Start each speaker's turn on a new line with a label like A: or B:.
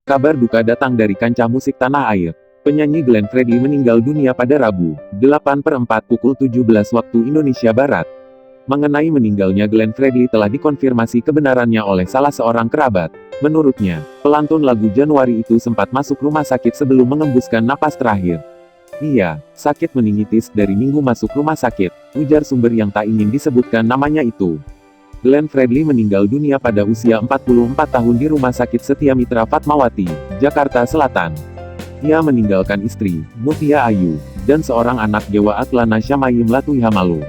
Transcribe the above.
A: Kabar duka datang dari kancah musik tanah air. Penyanyi Glenn Fredly meninggal dunia pada Rabu, 8/4 pukul 17 waktu Indonesia Barat. Mengenai meninggalnya Glenn Fredly telah dikonfirmasi kebenarannya oleh salah seorang kerabat. Menurutnya, pelantun lagu Januari itu sempat masuk rumah sakit sebelum mengembuskan napas terakhir. Ia sakit meningitis dari minggu masuk rumah sakit, ujar sumber yang tak ingin disebutkan namanya itu. Glenn Fredly meninggal dunia pada usia 44 tahun di Rumah Sakit Setia Mitra Fatmawati, Jakarta Selatan. Ia meninggalkan istri, Mutia Ayu, dan seorang anak Dewa Atlana Syamaim Latuihamalu.